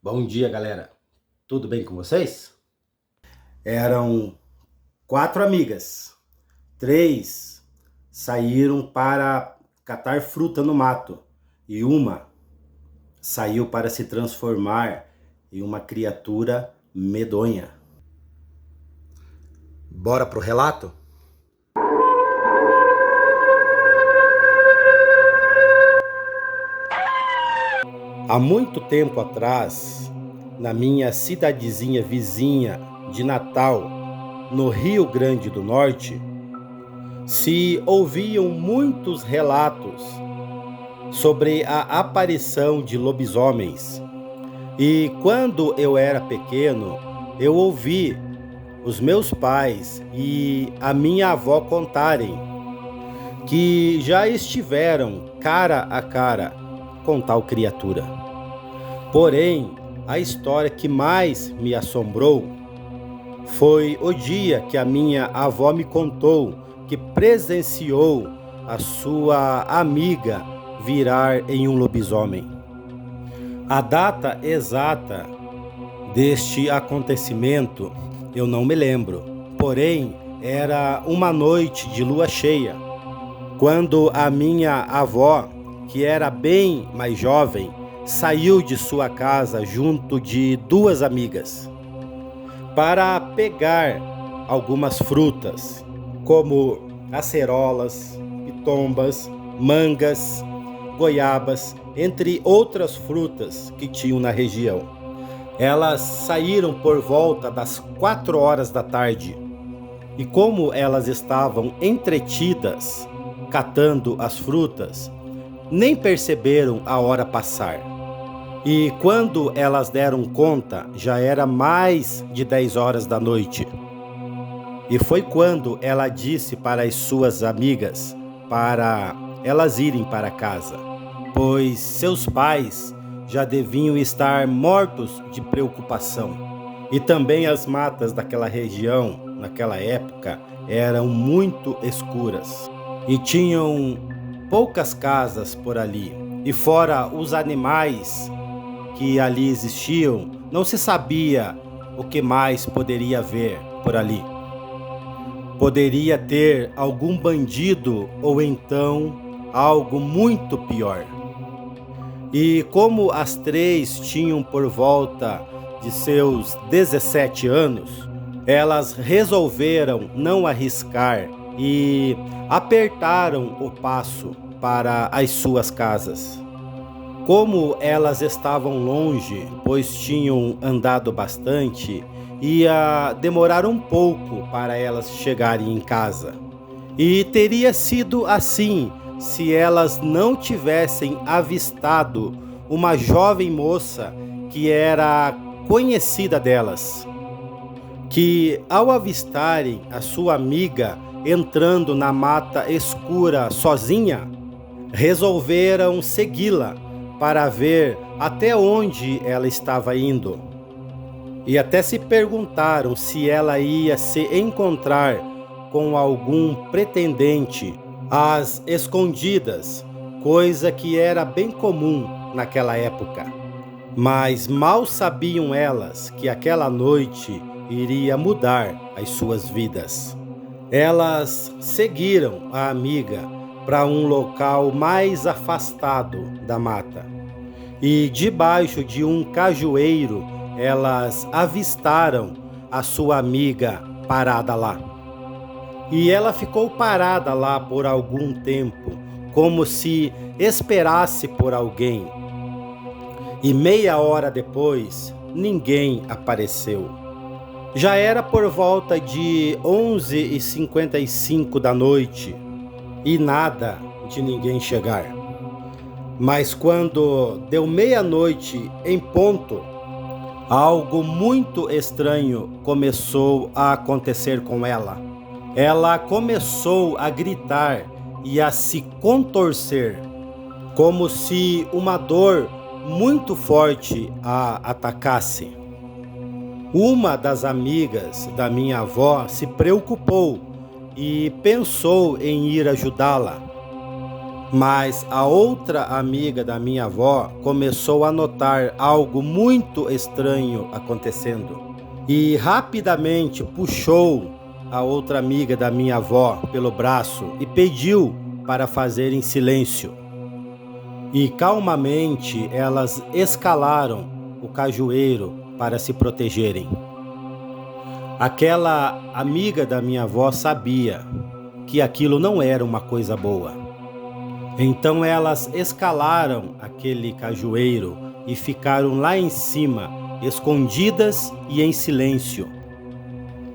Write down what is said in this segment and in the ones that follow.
Bom dia, galera. Tudo bem com vocês? Eram 4 amigas. 3 saíram para catar fruta no mato e uma saiu para se transformar em uma criatura medonha. Bora pro relato? Há muito tempo atrás, na minha cidadezinha vizinha de Natal, no Rio Grande do Norte, se ouviam muitos relatos sobre a aparição de lobisomens. E quando eu era pequeno, eu ouvi os meus pais e a minha avó contarem que já estiveram cara a cara com tal criatura. Porém, a história que mais me assombrou foi o dia que a minha avó me contou que presenciou a sua amiga virar em um lobisomem. A data exata deste acontecimento eu não me lembro, porém era uma noite de lua cheia, quando a minha avó, que era bem mais jovem, saiu de sua casa junto de 2 amigas para pegar algumas frutas, como acerolas, pitombas, mangas, goiabas, entre outras frutas que tinham na região. Elas saíram por volta das 4 horas da tarde e, como elas estavam entretidas catando as frutas, nem perceberam a hora passar. E quando elas deram conta, já era mais de 10 horas da noite. E foi quando ela disse para as suas amigas para elas irem para casa, pois seus pais já deviam estar mortos de preocupação. E também as matas daquela região, naquela época, eram muito escuras e tinham poucas casas por ali. E fora os animais que ali existiam, não se sabia o que mais poderia haver por ali. Poderia ter algum bandido ou então algo muito pior. E como as 3 tinham por volta de seus 17 anos, elas resolveram não arriscar e apertaram o passo para as suas casas. Como elas estavam longe, pois tinham andado bastante, ia demorar um pouco para elas chegarem em casa. E teria sido assim se elas não tivessem avistado uma jovem moça que era conhecida delas, que ao avistarem a sua amiga entrando na mata escura sozinha, resolveram segui-la para ver até onde ela estava indo. E até se perguntaram se ela ia se encontrar com algum pretendente às escondidas, coisa que era bem comum naquela época. Mas mal sabiam elas que aquela noite iria mudar as suas vidas. Elas seguiram a amiga para um local mais afastado da mata. E debaixo de um cajueiro, elas avistaram a sua amiga parada lá. E ela ficou parada lá por algum tempo, como se esperasse por alguém. E meia hora depois, ninguém apareceu. Já era por volta de 11h55 da noite e nada de ninguém chegar. Mas quando deu meia-noite em ponto, algo muito estranho começou a acontecer com ela. Ela começou a gritar e a se contorcer, como se uma dor muito forte a atacasse. Uma das amigas da minha avó se preocupou e pensou em ir ajudá-la. Mas a outra amiga da minha avó começou a notar algo muito estranho acontecendo e rapidamente puxou a outra amiga da minha avó pelo braço e pediu para fazer em silêncio. E calmamente elas escalaram o cajueiro para se protegerem. Aquela amiga da minha avó sabia que aquilo não era uma coisa boa. Então elas escalaram aquele cajueiro e ficaram lá em cima, escondidas e em silêncio.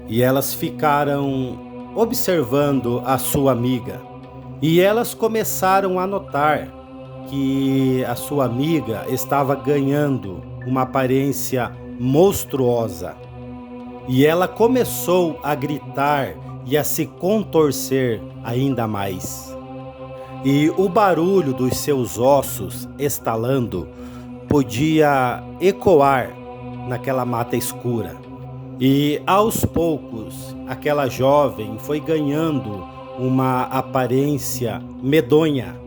E elas ficaram observando a sua amiga. E elas começaram a notar que a sua amiga estava ganhando uma aparência monstruosa. E ela começou a gritar e a se contorcer ainda mais. E o barulho dos seus ossos estalando podia ecoar naquela mata escura. E aos poucos, aquela jovem foi ganhando uma aparência medonha.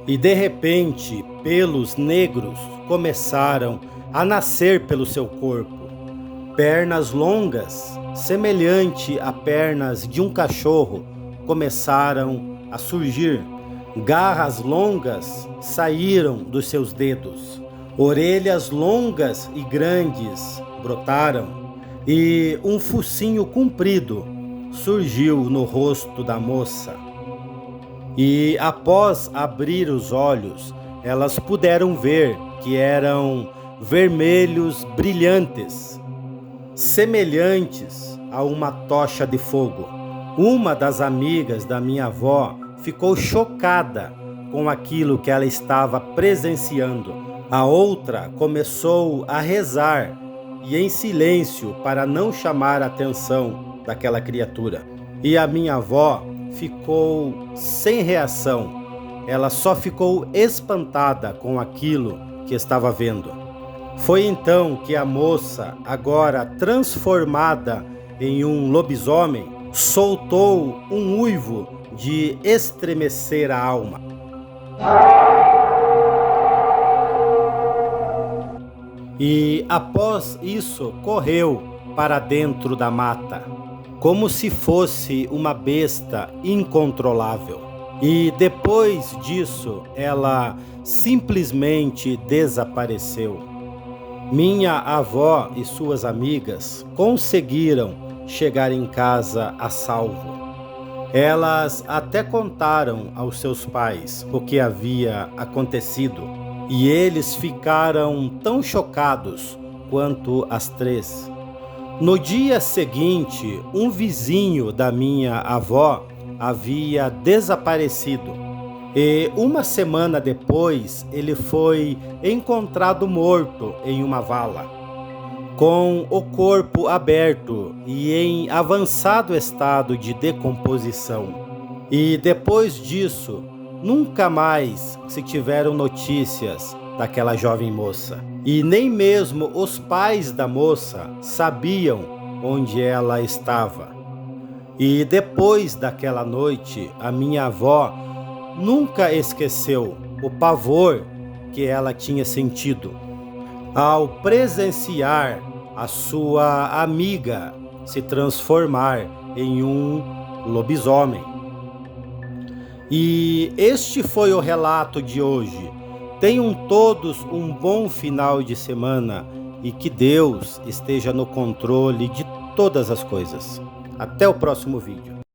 E de repente, pelos negros começaram a nascer pelo seu corpo. Pernas longas, semelhante a pernas de um cachorro, começaram a surgir. Garras longas saíram dos seus dedos. Orelhas longas e grandes brotaram. E um focinho comprido surgiu no rosto da moça. E após abrir os olhos, elas puderam ver que eram vermelhos brilhantes, semelhantes a uma tocha de fogo. Uma das amigas da minha avó ficou chocada com aquilo que ela estava presenciando. A outra começou a rezar e em silêncio para não chamar a atenção daquela criatura. E a minha avó ficou sem reação. Ela só ficou espantada com aquilo que estava vendo. Foi então que a moça, agora transformada em um lobisomem, soltou um uivo de estremecer a alma. E após isso, correu para dentro da mata, como se fosse uma besta incontrolável. E depois disso, ela simplesmente desapareceu. Minha avó e suas amigas conseguiram chegar em casa a salvo. Elas até contaram aos seus pais o que havia acontecido. E eles ficaram tão chocados quanto as três. No dia seguinte, um vizinho da minha avó havia desaparecido. E uma semana depois, ele foi encontrado morto em uma vala, com o corpo aberto e em avançado estado de decomposição. E depois disso, nunca mais se tiveram notícias daquela jovem moça. E nem mesmo os pais da moça sabiam onde ela estava. E depois daquela noite, a minha avó nunca esqueceu o pavor que ela tinha sentido ao presenciar a sua amiga se transformar em um lobisomem. E este foi o relato de hoje. Tenham todos um bom final de semana e que Deus esteja no controle de todas as coisas. Até o próximo vídeo.